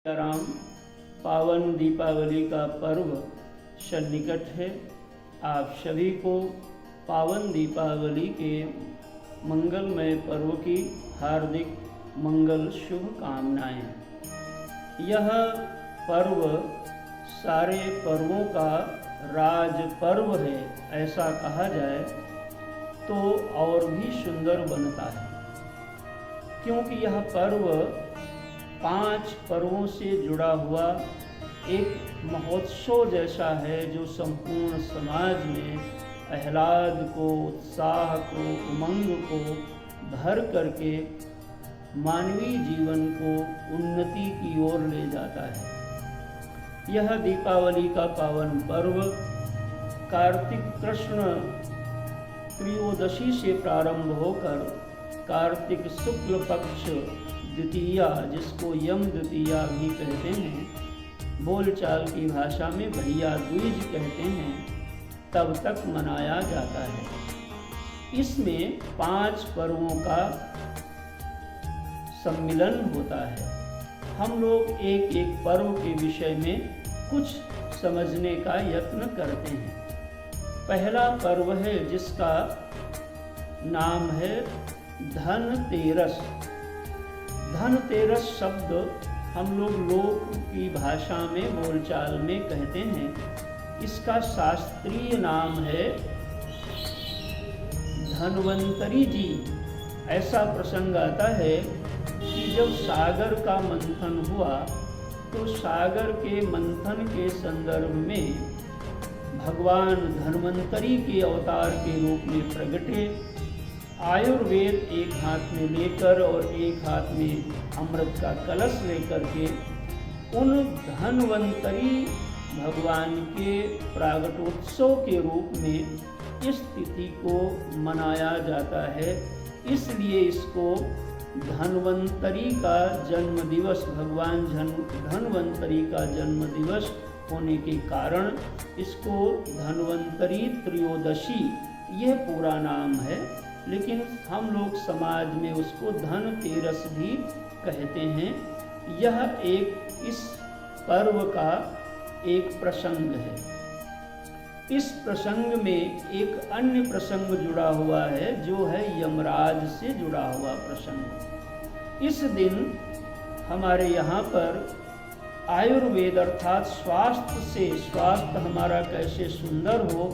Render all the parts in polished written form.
राम, पावन दीपावली का पर्व सन्निकट है। आप सभी को पावन दीपावली के मंगलमय पर्व की हार्दिक मंगल शुभकामनाएं। यह पर्व सारे पर्वों का राज पर्व है, ऐसा कहा जाए तो और भी सुंदर बनता है, क्योंकि यह पर्व 5 पर्वों से जुड़ा हुआ एक महोत्सव जैसा है, जो संपूर्ण समाज में आह्लाद को, उत्साह को, उमंग को भर करके मानवीय जीवन को उन्नति की ओर ले जाता है। यह दीपावली का पावन पर्व कार्तिक कृष्ण त्रयोदशी से प्रारंभ होकर कार्तिक शुक्ल पक्ष द्वितीया, जिसको यम द्वितीया भी कहते हैं, बोलचाल की भाषा में भैया दूज कहते हैं, तब तक मनाया जाता है। इसमें 5 पर्वों का सम्मिलन होता है। हम लोग एक एक पर्व के विषय में कुछ समझने का यत्न करते हैं। पहला पर्व है जिसका नाम है धनतेरस। धनतेरस शब्द हम लोग की भाषा में, बोलचाल में कहते हैं। इसका शास्त्रीय नाम है धन्वंतरी जी। ऐसा प्रसंग आता है कि जब सागर का मंथन हुआ तो सागर के मंथन के संदर्भ में भगवान धन्वंतरी के अवतार के रूप में प्रगटे, आयुर्वेद एक हाथ में लेकर और एक हाथ में अमृत का कलश लेकर के उन धन्वंतरी भगवान के प्रागट्योत्सव के रूप में इस तिथि को मनाया जाता है। इसलिए इसको धन्वंतरी का जन्म दिवस, भगवान धन्वंतरी का जन्म दिवस होने के कारण इसको धन्वंतरी त्रयोदशी, यह पूरा नाम है, लेकिन हम लोग समाज में उसको धनतेरस भी कहते हैं। यह एक इस पर्व का एक प्रसंग है। इस प्रसंग में एक अन्य प्रसंग जुड़ा हुआ है, जो है यमराज से जुड़ा हुआ प्रसंग। इस दिन हमारे यहाँ पर आयुर्वेद अर्थात स्वास्थ्य हमारा कैसे सुंदर हो,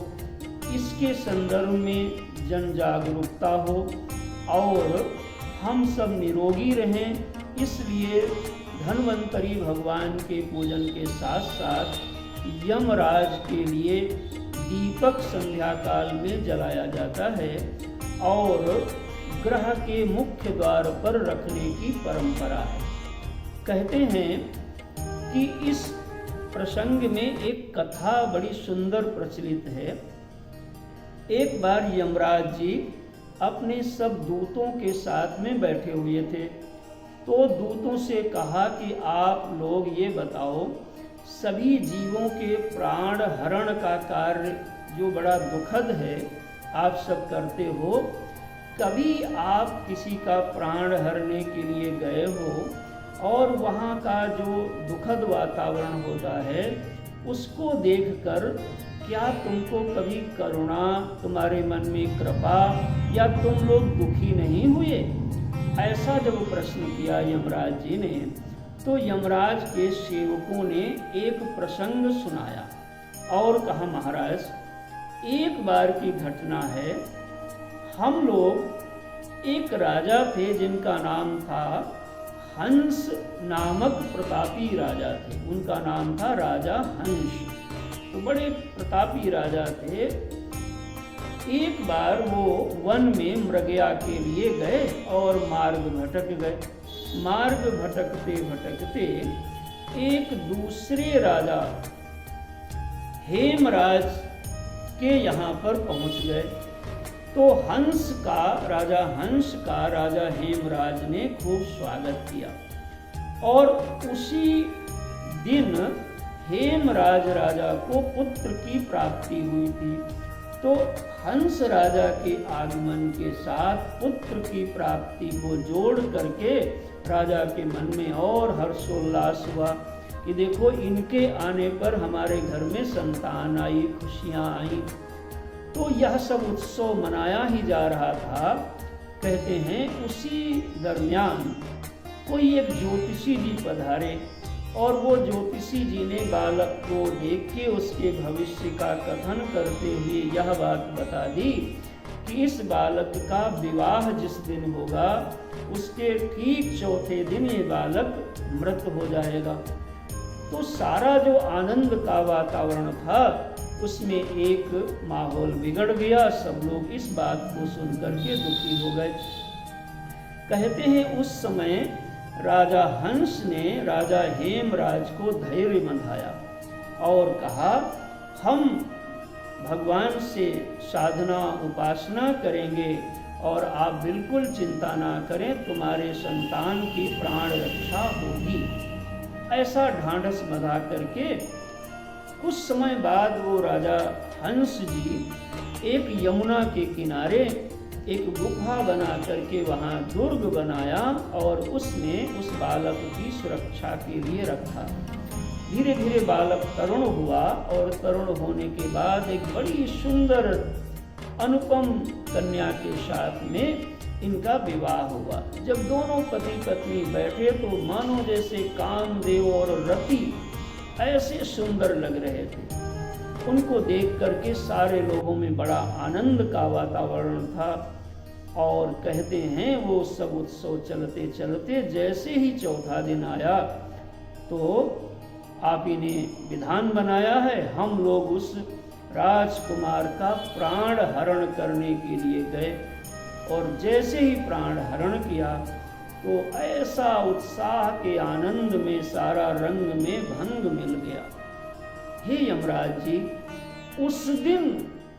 इसके संदर्भ में जन जागरूकता हो और हम सब निरोगी रहें, इसलिए धन्वंतरी भगवान के पूजन के साथ साथ यमराज के लिए दीपक संध्या काल में जलाया जाता है और ग्रह के मुख्य द्वार पर रखने की परंपरा है। कहते हैं कि इस प्रसंग में एक कथा बड़ी सुंदर प्रचलित है। एक बार यमराज जी अपने सब दूतों के साथ में बैठे हुए थे, तो दूतों से कहा कि आप लोग ये बताओ, सभी जीवों के प्राण हरण का कार्य जो बड़ा दुखद है आप सब करते हो, कभी आप किसी का प्राण हरने के लिए गए हो और वहाँ का जो दुखद वातावरण होता है उसको देखकर क्या तुमको कभी करुणा, तुम्हारे मन में कृपा, या तुम लोग दुखी नहीं हुए? ऐसा जब प्रश्न किया यमराज जी ने, तो यमराज के सेवकों ने एक प्रसंग सुनाया और कहा, महाराज एक बार की घटना है। हम लोग एक राजा थे जिनका नाम था हंस नामक प्रतापी राजा थे। उनका नाम था राजा हंस। तो बड़े प्रतापी राजा थे। एक बार वो वन में मृगया के लिए गए और मार्ग भटक गए। मार्ग भटकते भटकते एक दूसरे राजा हेमराज के यहाँ पर पहुँच गए। तो राजा हेमराज ने खूब स्वागत किया और उसी दिन हेमराज राजा को पुत्र की प्राप्ति हुई थी। तो हंस राजा के आगमन के साथ पुत्र की प्राप्ति को जोड़ करके राजा के मन में और हर्षोल्लास हुआ कि देखो इनके आने पर हमारे घर में संतान आई, खुशियां आई। तो यह सब उत्सव मनाया ही जा रहा था। कहते हैं उसी दरमियान कोई एक ज्योतिषी जी पधारे और वो ज्योतिषी जी ने बालक को देख के उसके भविष्य का कथन करते हुए यह बात बता दी कि इस बालक का विवाह जिस दिन होगा उसके ठीक चौथे दिन ये बालक मृत हो जाएगा। तो सारा जो आनंद का वातावरण था उसमें एक माहौल बिगड़ गया। सब लोग इस बात को सुनकर के दुखी हो गए। कहते हैं उस समय राजा हंस ने राजा हेमराज को धैर्य बंधाया और कहा हम भगवान से साधना उपासना करेंगे और आप बिल्कुल चिंता ना करें, तुम्हारे संतान की प्राण रक्षा होगी। ऐसा ढांढस बंधा करके कुछ समय बाद वो राजा हंस जी एक यमुना के किनारे एक गुफा बना करके वहाँ दुर्ग बनाया और उसमें उस बालक की सुरक्षा के लिए रखा। धीरे धीरे बालक तरुण हुआ और तरुण होने के बाद एक बड़ी सुंदर अनुपम कन्या के साथ में इनका विवाह हुआ। जब दोनों पति पत्नी बैठे तो मानो जैसे कामदेव और रति ऐसे सुंदर लग रहे थे। उनको देख करके सारे लोगों में बड़ा आनंद का वातावरण था। और कहते हैं वो सब उत्सव चलते चलते जैसे ही चौथा दिन आया तो आप ही ने विधान बनाया है हम लोग उस राजकुमार का प्राण हरण करने के लिए गए। और जैसे ही प्राण हरण किया तो ऐसा उत्साह के आनंद में सारा रंग में भंग मिल गया। हे यमराज जी, उस दिन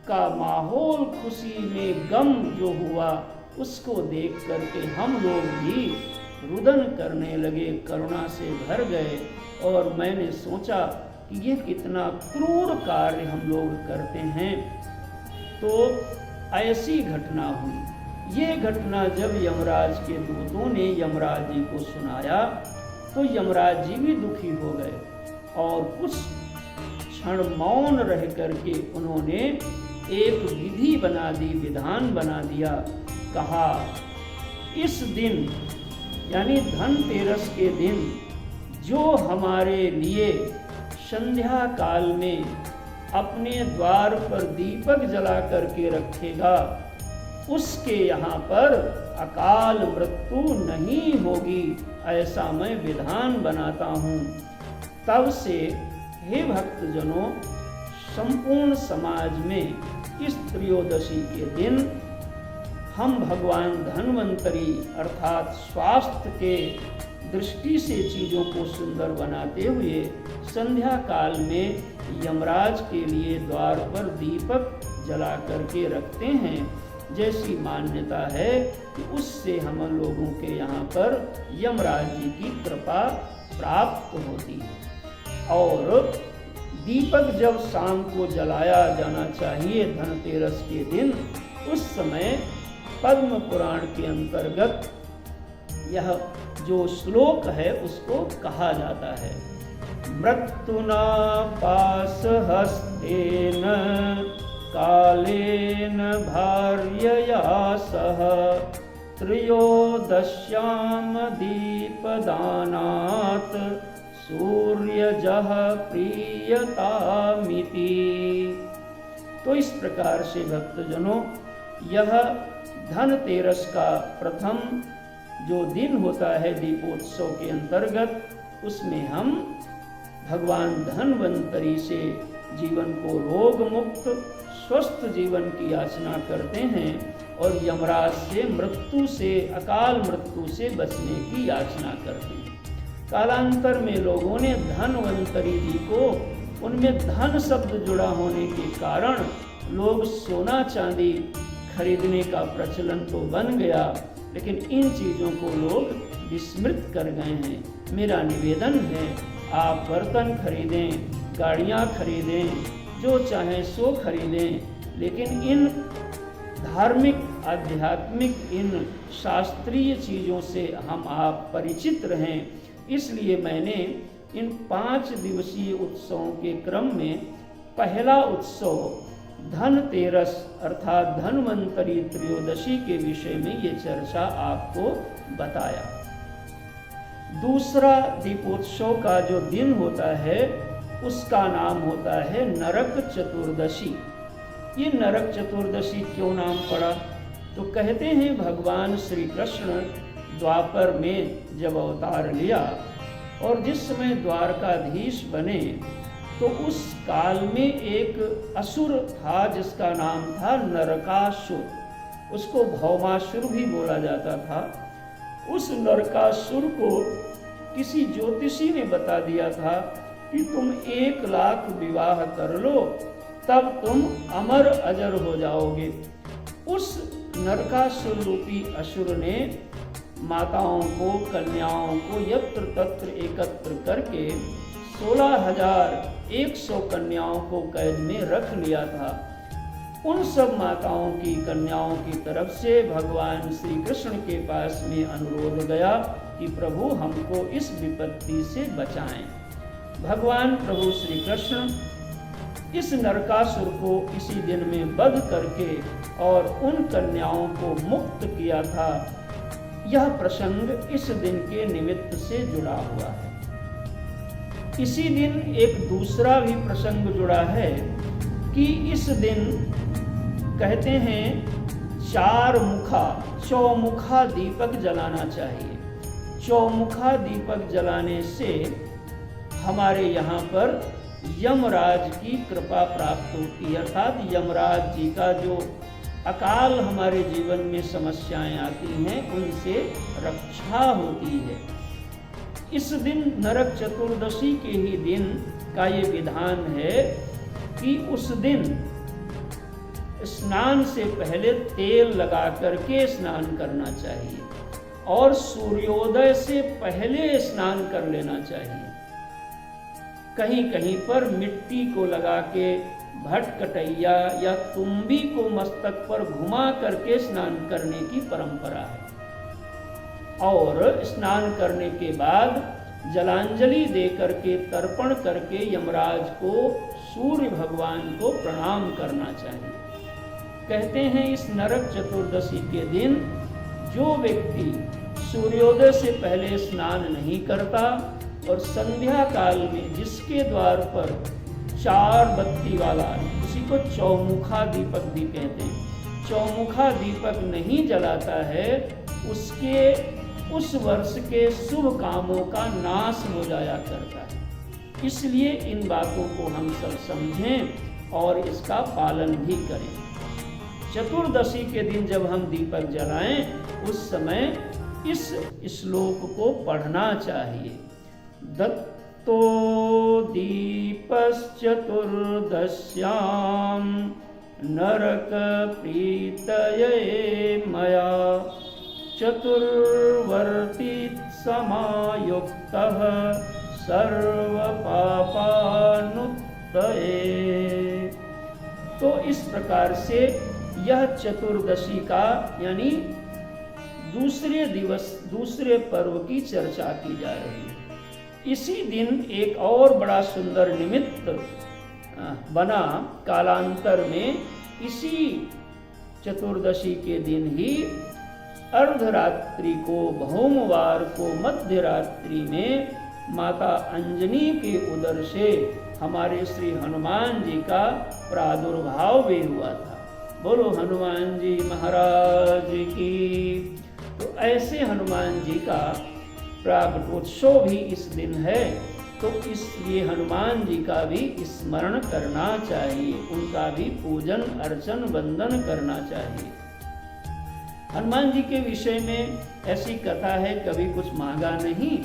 का माहौल खुशी में गम जो हुआ उसको देख करके हम लोग भी रुदन करने लगे, करुणा से भर गए। और मैंने सोचा कि ये कितना क्रूर कार्य हम लोग करते हैं। तो ऐसी घटना हुई। ये घटना जब यमराज के दूतों ने यमराज जी को सुनाया तो यमराज जी भी दुखी हो गए और कुछ क्षण मौन रह करके उन्होंने एक विधि बना दी, विधान बना दिया। कहा इस दिन यानी धनतेरस के दिन जो हमारे लिए संध्या काल में अपने द्वार पर दीपक जला करके रखेगा उसके यहाँ पर अकाल मृत्यु नहीं होगी, ऐसा मैं विधान बनाता हूँ। तब से हे भक्तजनों, संपूर्ण समाज में इस त्रयोदशी के दिन हम भगवान धन्वंतरी अर्थात स्वास्थ्य के दृष्टि से चीज़ों को सुंदर बनाते हुए संध्या काल में यमराज के लिए द्वार पर दीपक जला करके रखते हैं। जैसी मान्यता है कि उससे हम लोगों के यहाँ पर यमराज जी की कृपा प्राप्त होती है। और दीपक जब शाम को जलाया जाना चाहिए धनतेरस के दिन, उस समय पद्म पुराण के अंतर्गत यह जो श्लोक है उसको कहा जाता है। मृत्युना पास हस्तेन कालेन भार्यया सह त्रयोदश्याम दीपदानात् सूर्यजः प्रीयतामिति। तो इस प्रकार से भक्तजनों, यह धनतेरस का प्रथम जो दिन होता है दीपोत्सव के अंतर्गत, उसमें हम भगवान धन्वंतरी से जीवन को रोग मुक्त स्वस्थ जीवन की याचना करते हैं और यमराज से मृत्यु से, अकाल मृत्यु से बचने की याचना करते हैं। कालांतर में लोगों ने धन्वंतरी जी को, उनमें धन शब्द जुड़ा होने के कारण लोग सोना चांदी खरीदने का प्रचलन तो बन गया, लेकिन इन चीज़ों को लोग विस्मृत कर गए हैं। मेरा निवेदन है आप बर्तन खरीदें, गाड़ियाँ खरीदें, जो चाहें सो खरीदें, लेकिन इन धार्मिक आध्यात्मिक इन शास्त्रीय चीज़ों से हम आप परिचित रहें, इसलिए मैंने इन 5 दिवसीय उत्सवों के क्रम में पहला उत्सव धनतेरस अर्थात धन्वंतरी त्रयोदशी के विषय में ये चर्चा आपको बताया। दूसरा दीपोत्सव का जो दिन होता है उसका नाम होता है नरक चतुर्दशी। ये नरक चतुर्दशी क्यों नाम पड़ा? तो कहते हैं भगवान श्री कृष्ण द्वापर में जब अवतार लिया और जिस समय द्वारकाधीश बने तो उस काल में एक असुर था जिसका नाम था नरकासुर। उसको भौमासुर भी बोला जाता था। उस नरकासुर को किसी ज्योतिषी ने बता दिया था कि तुम 1 लाख विवाह कर लो तब तुम अमर अजर हो जाओगे। उस नरकासुर रूपी असुर ने माताओं को, कन्याओं को यत्र तत्र एकत्र करके 16,100 कन्याओं को कैद में रख लिया था। उन सब माताओं की, कन्याओं की तरफ से भगवान श्री कृष्ण के पास में अनुरोध गया कि प्रभु हमको इस विपत्ति से बचाएं। भगवान प्रभु श्री कृष्ण इस नरकासुर को इसी दिन में वध करके और उन कन्याओं को मुक्त किया था। यह प्रसंग इस दिन के निमित्त से जुड़ा हुआ है। इसी दिन एक दूसरा भी प्रसंग जुड़ा है कि इस दिन कहते हैं 4 मुखा चौमुखा दीपक जलाना चाहिए। चौमुखा दीपक जलाने से हमारे यहाँ पर यमराज की कृपा प्राप्त होती है, अर्थात यमराज जी का जो अकाल हमारे जीवन में समस्याएं आती हैं उनसे रक्षा होती है। इस दिन नरक चतुर्दशी के ही दिन का ये विधान है कि उस दिन स्नान से पहले तेल लगा करके स्नान करना चाहिए और सूर्योदय से पहले स्नान कर लेना चाहिए। कहीं कहीं पर मिट्टी को लगा के भटकटैया या तुम्बी को मस्तक पर घुमा करके स्नान करने की परंपरा है और स्नान करने के बाद जलांजलि दे करके तर्पण करके यमराज को, सूर्य भगवान को प्रणाम करना चाहिए। कहते हैं इस नरक चतुर्दशी के दिन जो व्यक्ति सूर्योदय से पहले स्नान नहीं करता और संध्या काल में जिसके द्वार पर 4 बत्ती वाला, उसी को चौमुखा दीपक भी कहते हैं, चौमुखा दीपक नहीं जलाता है उसके उस वर्ष के शुभ कामों का नाश हो जाया करता है। इसलिए इन बातों को हम सब समझें और इसका पालन भी करें। चतुर्दशी के दिन जब हम दीपक जलाएं उस समय इस श्लोक को पढ़ना चाहिए। दत्तो दीपश्चतुर्दश्यां नरक प्रीतये मया चतुर्वर्ती समायुक्तः सर्वपापानुत्तये। तो इस प्रकार से यह चतुर्दशी का यानी दूसरे दिवस, दूसरे पर्व की चर्चा की जा रही है। इसी दिन एक और बड़ा सुंदर निमित्त बना कालांतर में। इसी चतुर्दशी के दिन ही अर्धरात्रि को, भौमवार को, मध्य रात्रि में माता अंजनी के उदर से हमारे श्री हनुमान जी का प्रादुर्भाव भी हुआ था। बोलो हनुमान जी महाराज की। तो ऐसे हनुमान जी का प्रागट्योत्सव भी इस दिन है, तो इसलिए हनुमान जी का भी स्मरण करना चाहिए, उनका भी पूजन अर्चन वंदन करना चाहिए। हनुमान जी के विषय में ऐसी कथा है, कभी कुछ मांगा नहीं,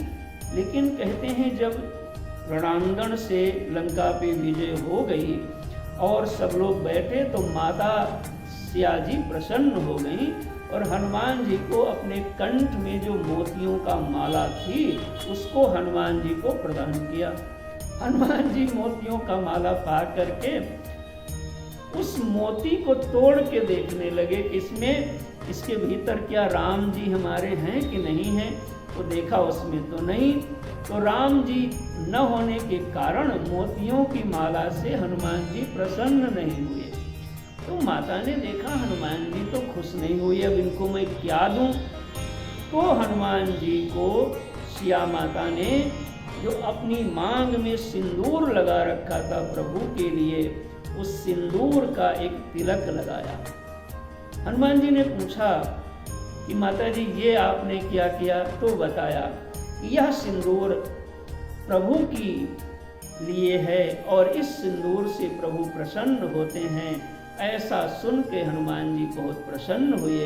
लेकिन कहते हैं जब रणांगण से लंका पे विजय हो गई और सब लोग बैठे तो माता सिया जी प्रसन्न हो गई और हनुमान जी को अपने कंठ में जो मोतियों का माला थी उसको हनुमान जी को प्रदान किया। हनुमान जी मोतियों का माला पा करके उस मोती को तोड़ के देखने लगे, इसमें इसके भीतर क्या राम जी हमारे हैं कि नहीं हैं, तो देखा उसमें तो नहीं। तो राम जी न होने के कारण मोतियों की माला से हनुमान जी प्रसन्न नहीं हुए। तो माता ने देखा हनुमान जी तो खुश नहीं हुए, अब इनको मैं क्या दूं। तो हनुमान जी को सिया माता ने जो अपनी मांग में सिंदूर लगा रखा था प्रभु के लिए, उस सिंदूर का एक तिलक लगाया। हनुमान जी ने पूछा कि माता जी ये आपने क्या किया, तो बताया कि यह सिंदूर प्रभु की लिए है और इस सिंदूर से प्रभु प्रसन्न होते हैं। ऐसा सुन के हनुमान जी बहुत प्रसन्न हुए।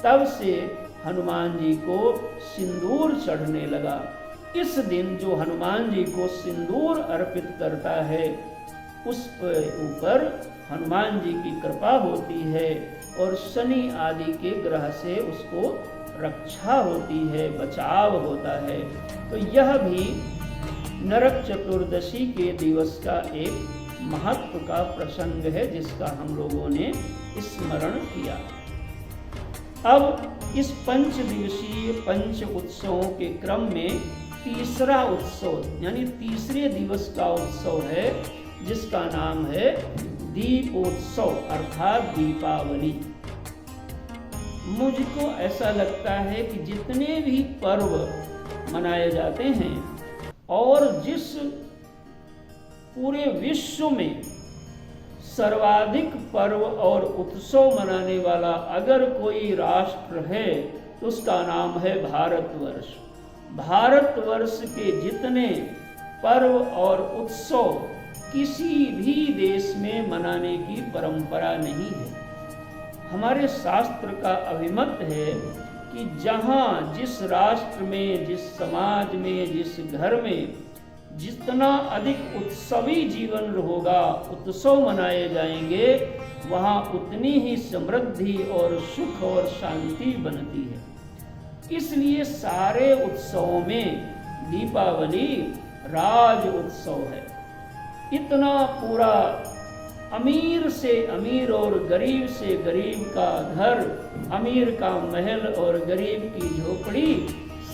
तब से हनुमान जी को सिंदूर चढ़ने लगा। इस दिन जो हनुमान जी को सिंदूर अर्पित करता है उस ऊपर हनुमान जी की कृपा होती है और शनि आदि के ग्रह से उसको रक्षा होती है, बचाव होता है। तो यह भी नरक चतुर्दशी के दिवस का एक महत्व का प्रसंग है जिसका हम लोगों ने स्मरण किया। अब इस पंच दिवसीय पंच उत्सवों के क्रम में तीसरा उत्सव यानी तीसरे दिवस का उत्सव है जिसका नाम है दीपोत्सव अर्थात दीपावली। मुझको ऐसा लगता है कि जितने भी पर्व मनाए जाते हैं और जिस पूरे विश्व में सर्वाधिक पर्व और उत्सव मनाने वाला अगर कोई राष्ट्र है तो उसका नाम है भारतवर्ष। भारतवर्ष के जितने पर्व और उत्सव किसी भी देश में मनाने की परंपरा नहीं है। हमारे शास्त्र का अभिमत है कि जहाँ जिस राष्ट्र में, जिस समाज में, जिस घर में जितना अधिक उत्सवी जीवन होगा, उत्सव मनाए जाएंगे, वहाँ उतनी ही समृद्धि और सुख और शांति बनती है। इसलिए सारे उत्सवों में दीपावली राज उत्सव है। इतना पूरा अमीर से अमीर और गरीब से गरीब का घर, अमीर का महल और गरीब की झोपड़ी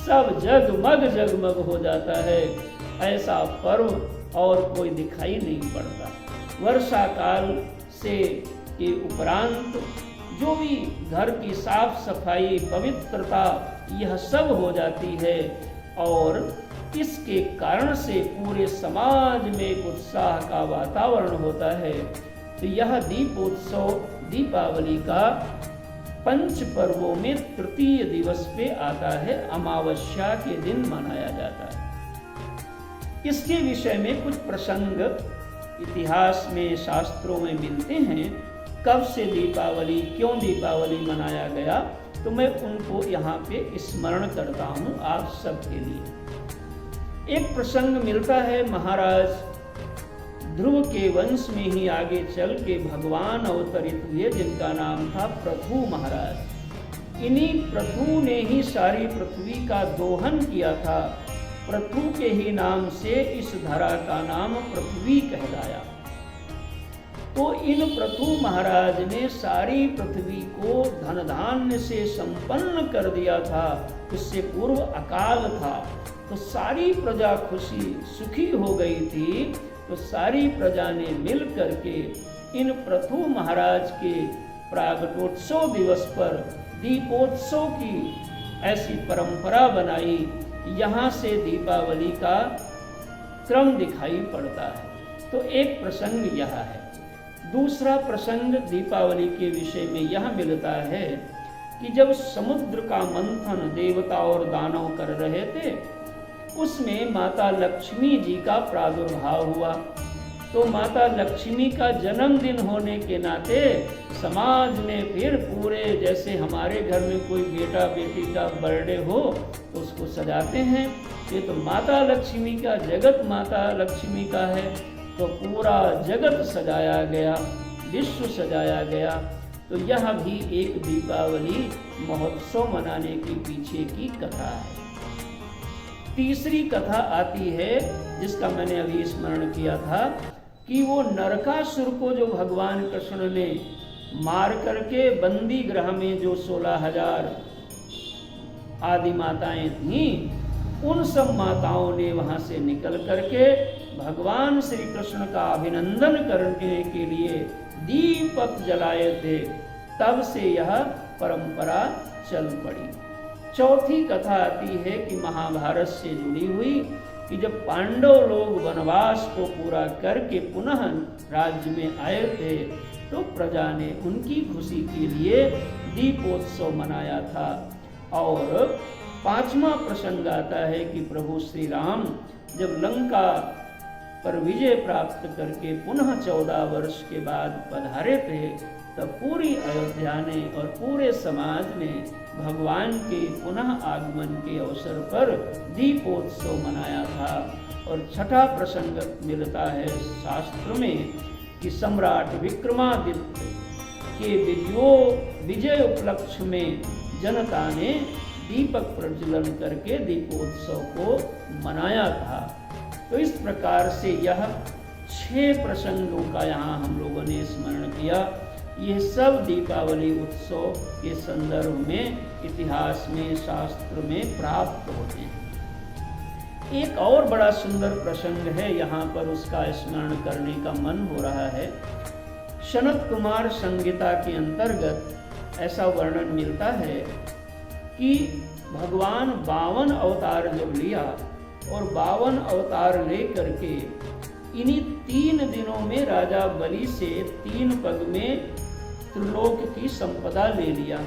सब जगमग जगमग हो जाता है। ऐसा पर्व और कोई दिखाई नहीं पड़ता। वर्षा काल से के उपरांत जो भी घर की साफ सफाई, पवित्रता, यह सब हो जाती है और इसके कारण से पूरे समाज में एक उत्साह का वातावरण होता है। तो यह दीपोत्सव दीपावली का पंच पर्वों में तृतीय दिवस पे आता है, अमावस्या के दिन मनाया जाता है। इसके विषय में कुछ प्रसंग इतिहास में, शास्त्रों में मिलते हैं। कब से दीपावली, क्यों दीपावली मनाया गया, तो मैं उनको यहाँ पे स्मरण करता हूँ आप सबके लिए। एक प्रसंग मिलता है महाराज ध्रुव के वंश में ही आगे चल के भगवान अवतरित हुए जिनका नाम था पृथु महाराज। इन्हीं पृथु ने ही सारी पृथ्वी का दोहन किया था। पृथु के ही नाम से इस धरा का नाम पृथ्वी कहलाया। तो इन पृथु महाराज ने सारी पृथ्वी को धन धान्य से संपन्न कर दिया था। इससे पूर्व अकाल था, तो सारी प्रजा खुशी सुखी हो गई थी। तो सारी प्रजा ने मिल करके इन पृथु महाराज के प्रागट्योत्सव दिवस पर दीपोत्सव की ऐसी परंपरा बनाई। यहाँ से दीपावली का क्रम दिखाई पड़ता है। तो एक प्रसंग यह है। दूसरा प्रसंग दीपावली के विषय में यह मिलता है कि जब समुद्र का मंथन देवता और दानव कर रहे थे, उसमें माता लक्ष्मी जी का प्रादुर्भाव हुआ। तो माता लक्ष्मी का जन्मदिन होने के नाते समाज ने फिर पूरे, जैसे हमारे घर में कोई बेटा बेटी का बर्थडे हो तो उसको सजाते हैं, ये तो माता लक्ष्मी का, जगत माता लक्ष्मी का है, तो पूरा जगत सजाया गया, विश्व सजाया गया। तो यह भी एक दीपावली महोत्सव मनाने के पीछे की कथा है। तीसरी कथा आती है जिसका मैंने अभी स्मरण किया था कि वो नरकासुर को जो भगवान कृष्ण ने मार करके बंदी गृह में जो 16,000 आदि माताएं थीं, उन सब माताओं ने वहां से निकल करके भगवान श्री कृष्ण का अभिनंदन करने के लिए दीपक जलाए थे। तब से यह परंपरा चल पड़ी। चौथी कथा आती है कि महाभारत से जुड़ी हुई, कि जब पांडव लोग वनवास को पूरा करके पुनः राज्य में आए थे, तो प्रजा ने उनकी खुशी के लिए दीपोत्सव मनाया था। और 5वां प्रसंग आता है कि प्रभु श्री राम जब लंका पर विजय प्राप्त करके पुनः 14 वर्ष के बाद पधारे थे, तब पूरी अयोध्या ने और पूरे समाज ने भगवान के पुनः आगमन के अवसर पर दीपोत्सव मनाया था। और 6ठा प्रसंग मिलता है शास्त्र में कि सम्राट विक्रमादित्य के विजय उपलक्ष्य में जनता ने दीपक प्रज्वलन करके दीपोत्सव को मनाया था। तो इस प्रकार से यह 6 प्रसंगों का यहाँ हम लोगों ने स्मरण किया। ये सब दीपावली उत्सव के संदर्भ में इतिहास में, शास्त्र में प्राप्त होते हैं। एक और बड़ा सुंदर प्रसंग है, यहाँ पर उसका स्मरण करने का मन हो रहा है। सनत कुमार संहिता के अंतर्गत ऐसा वर्णन मिलता है कि भगवान 52 अवतार जब लिया और 52 अवतार ले करके इन्हीं 3 दिनों में राजा बलि से 3 पग में त्रिलोक की संपदा ले लिया।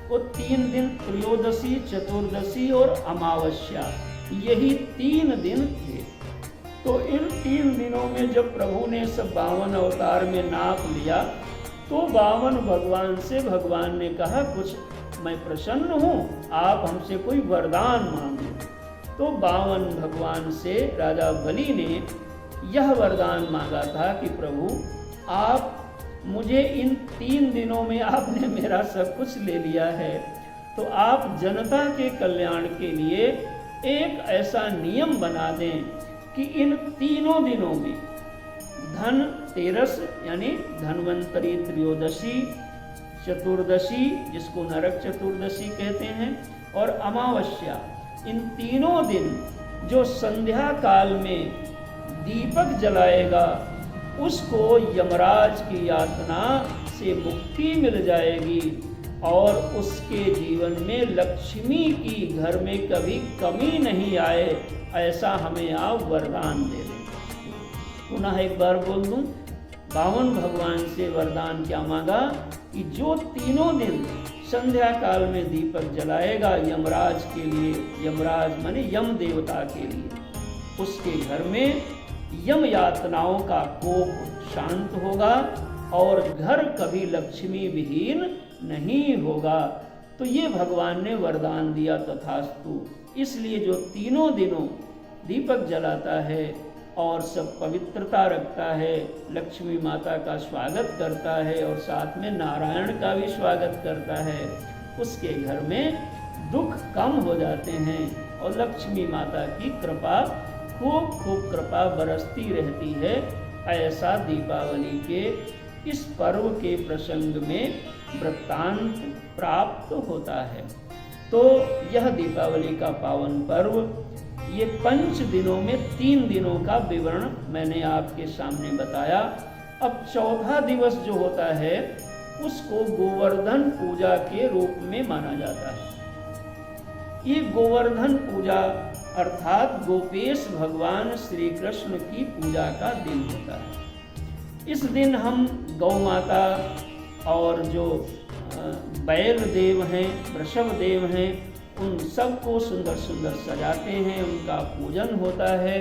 वो 3 दिन त्रयोदशी, चतुर्दशी और अमावस्या, यही 3 दिन थे। तो इन 3 दिनों में जब प्रभु ने सब 52 अवतार में नाप लिया, तो 52 भगवान से भगवान ने कहा, कुछ मैं प्रसन्न हूँ, आप हमसे कोई वरदान मांगो। तो 52 भगवान से राजा बलि ने यह वरदान मांगा था कि प्रभु आप मुझे इन 3 दिनों में आपने मेरा सब कुछ ले लिया है, तो आप जनता के कल्याण के लिए एक ऐसा नियम बना दें कि इन 3 दिनों में धनतेरस यानी धन्वंतरी त्रयोदशी, चतुर्दशी जिसको नरक चतुर्दशी कहते हैं, और अमावस्या, इन 3 दिन जो संध्या काल में दीपक जलाएगा उसको यमराज की यातना से मुक्ति मिल जाएगी और उसके जीवन में लक्ष्मी की घर में कभी कमी नहीं आए, ऐसा हमें आप वरदान दे दें। पुनः एक बार बोल दूं, 52 भगवान से वरदान क्या मांगा कि जो 3 दिन संध्या काल में दीपक जलाएगा यमराज के लिए, यमराज माने यम देवता के लिए, उसके घर में यम यातनाओं का कोप शांत होगा और घर कभी लक्ष्मी विहीन नहीं होगा। तो ये भगवान ने वरदान दिया, तथास्तु। इसलिए जो 3 दिनों दीपक जलाता है और सब पवित्रता रखता है, लक्ष्मी माता का स्वागत करता है और साथ में नारायण का भी स्वागत करता है, उसके घर में दुख कम हो जाते हैं और लक्ष्मी माता की कृपा खूब खूब कृपा बरसती रहती है। ऐसा दीपावली के इस पर्व के प्रसंग में वृत्तांत प्राप्त होता है। तो यह दीपावली का पावन पर्व, ये 5 दिनों में 3 दिनों का विवरण मैंने आपके सामने बताया। अब 4था दिवस जो होता है उसको गोवर्धन पूजा के रूप में माना जाता है। ये गोवर्धन पूजा अर्थात गोपेश भगवान श्री कृष्ण की पूजा का दिन होता है। इस दिन हम गौ माता और जो बैल देव हैं, वृषभ देव हैं, उन सबको सुंदर सुंदर सजाते हैं, उनका पूजन होता है।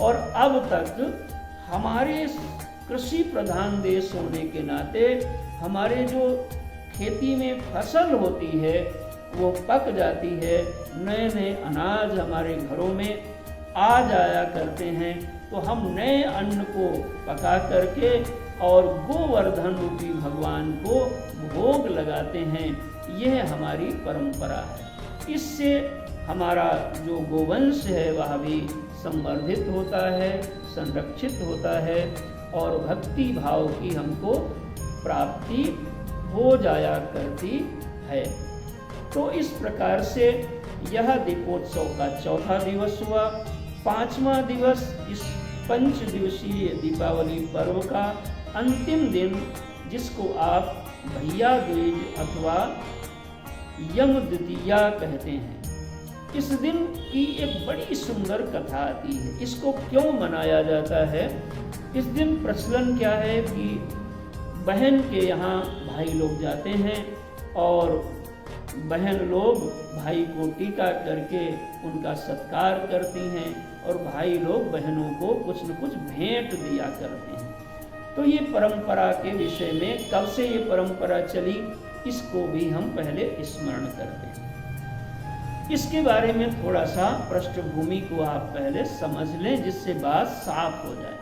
और अब तक हमारे कृषि प्रधान देश होने के नाते हमारे जो खेती में फसल होती है वो पक जाती है, नए नए अनाज हमारे घरों में आ जाया करते हैं, तो हम नए अन्न को पका करके और गोवर्धन रूपी भगवान को भोग लगाते हैं। यह हमारी परंपरा है। इससे हमारा जो गोवंश है वह भी संवर्धित होता है, संरक्षित होता है और भक्ति भाव की हमको प्राप्ति हो जाया करती है। तो इस प्रकार से यह दीपोत्सव का चौथा दिवस हुआ। पांचवा दिवस इस 5 दिवसीय दीपावली पर्व का अंतिम दिन, जिसको आप भैया दूज अथवा यम द्वितीया कहते हैं। इस दिन की एक बड़ी सुंदर कथा आती है। इसको क्यों मनाया जाता है? इस दिन प्रचलन क्या है कि बहन के यहाँ भाई लोग जाते हैं और बहन लोग भाई को टीका करके उनका सत्कार करती हैं और भाई लोग बहनों को कुछ न कुछ भेंट दिया करते हैं। तो ये परंपरा के विषय में कब से ये परंपरा चली, इसको भी हम पहले स्मरण करते हैं। इसके बारे में थोड़ा सा पृष्ठभूमि को आप पहले समझ लें, जिससे बात साफ हो जाए।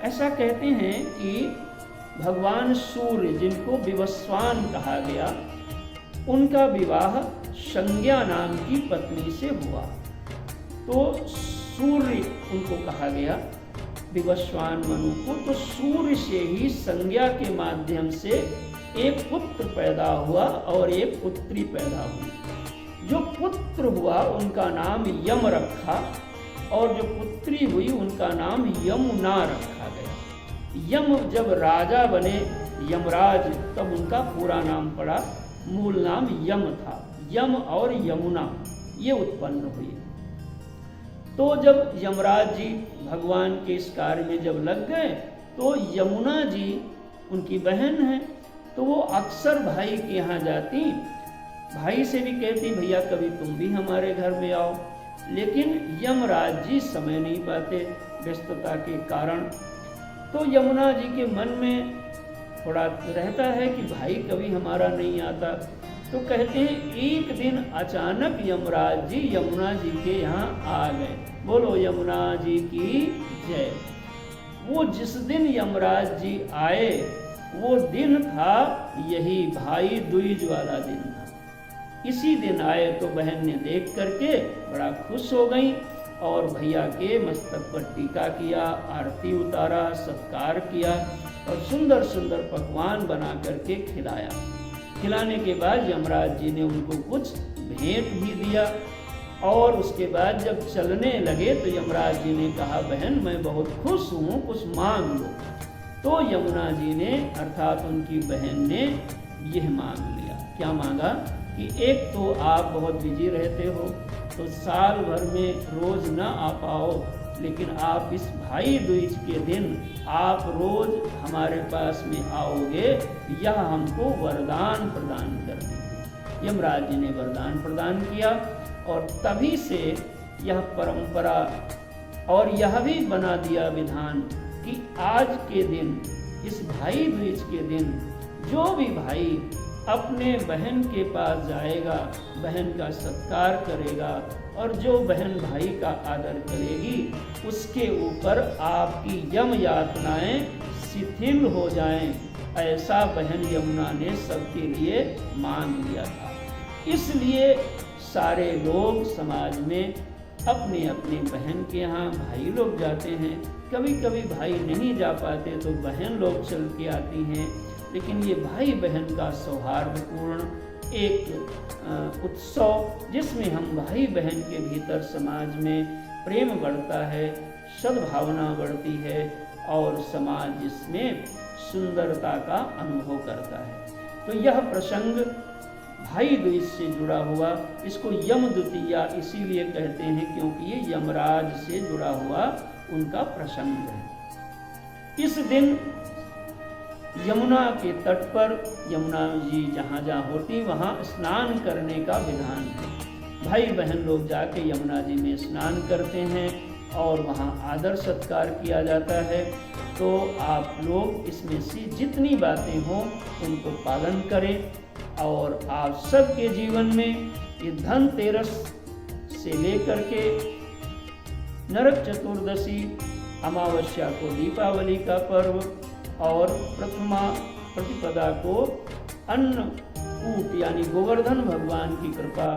ऐसा कहते हैं कि भगवान सूर्य, जिनको विवस्वान कहा गया, उनका विवाह संज्ञा नाम की पत्नी से हुआ। तो सूर्य उनको कहा गया, विवस्वान मनु को। तो सूर्य से ही संज्ञा के माध्यम से एक पुत्र पैदा हुआ और एक पुत्री पैदा हुई। जो पुत्र हुआ उनका नाम यम रखा और जो पुत्री हुई उनका नाम यमुना रखा गया। यम जब राजा बने, यमराज, तब उनका पूरा नाम पड़ा। मूल नाम यम था। यम और यमुना ये उत्पन्न हुई। तो जब यमराज जी भगवान के इस कार्य में जब लग गए, तो यमुना जी उनकी बहन है, तो वो अक्सर भाई के यहाँ जाती, भाई से भी कहती भैया कभी तुम भी हमारे घर में आओ। लेकिन यमराज जी समय नहीं पाते व्यस्तता के कारण। तो यमुना जी के मन में थोड़ा रहता है कि भाई कभी हमारा नहीं आता। तो कहते हैं एक दिन अचानक यमराज जी यमुना जी के यहाँ आ गए। बोलो यमुना जी की जय। वो जिस दिन यमराज जी आए वो दिन था यही भाई दूज वाला दिन था। इसी दिन आए तो बहन ने देख करके बड़ा खुश हो गई और भैया के मस्तक पर टीका किया, आरती उतारा, सत्कार किया और सुंदर सुंदर पकवान बना करके खिलाया। खिलाने के बाद यमराज जी ने उनको कुछ भेंट भी दिया और उसके बाद जब चलने लगे तो यमराज जी ने कहा बहन मैं बहुत खुश हूँ, कुछ मांग लो। तो यमुना जी ने अर्थात उनकी बहन ने यह मांग लिया। क्या मांगा कि एक तो आप बहुत बिजी रहते हो तो साल भर में रोज ना आ पाओ, लेकिन आप इस भाई दूज के दिन आप रोज हमारे पास में आओगे, यह हमको वरदान प्रदान कर दीजिए। यमराज जी ने वरदान प्रदान किया और तभी से यह परंपरा और यह भी बना दिया विधान कि आज के दिन, इस भाई दूज के दिन, जो भी भाई अपने बहन के पास जाएगा, बहन का सत्कार करेगा और जो बहन भाई का आदर करेगी, उसके ऊपर आपकी यम यातनाएं शिथिल हो जाएं, ऐसा बहन यमुना ने सबके लिए मांग लिया था। इसलिए सारे लोग समाज में अपने अपने बहन के यहाँ भाई लोग जाते हैं। कभी कभी भाई नहीं जा पाते तो बहन लोग चल के आती हैं। लेकिन ये भाई बहन का सौहार्दपूर्ण एक उत्सव, जिसमें हम भाई बहन के भीतर समाज में प्रेम बढ़ता है, सद्भावना बढ़ती है और समाज जिसमें सुंदरता का अनुभव करता है। तो यह प्रसंग भाई दूज से जुड़ा हुआ, इसको यम द्वितीया इसीलिए कहते हैं क्योंकि ये यमराज से जुड़ा हुआ उनका प्रसंग है। इस दिन यमुना के तट पर यमुना जी जहाँ जहाँ होती वहाँ स्नान करने का विधान है। भाई बहन लोग जाके यमुना जी में स्नान करते हैं और वहाँ आदर सत्कार किया जाता है। तो आप लोग इसमें से जितनी बातें हों उनको पालन करें और आप सबके जीवन में ये धनतेरस से लेकर के नरक चतुर्दशी, अमावस्या को दीपावली का पर्व और प्रथमा प्रतिपदा को अन्नकूट यानी गोवर्धन भगवान की कृपा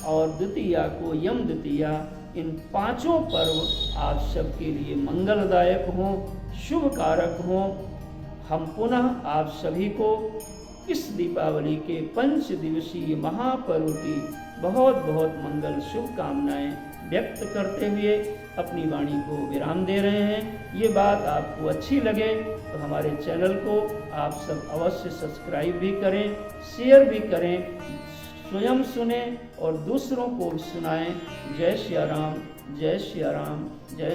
और द्वितीया को यम द्वितीया, इन पांचों पर्व आप सबके लिए मंगलदायक हों, शुभ कारक हों, हम पुनः आप सभी को इस दीपावली के 5 दिवसीय महापर्व की बहुत बहुत मंगल शुभकामनाएं व्यक्त करते हुए अपनी वाणी को विराम दे रहे हैं। ये बात आपको अच्छी लगे तो हमारे चैनल को आप सब अवश्य सब्सक्राइब भी करें, शेयर भी करें, स्वयं सुने और दूसरों को भी सुनाएं। जय सिया राम, जय सिया राम, जय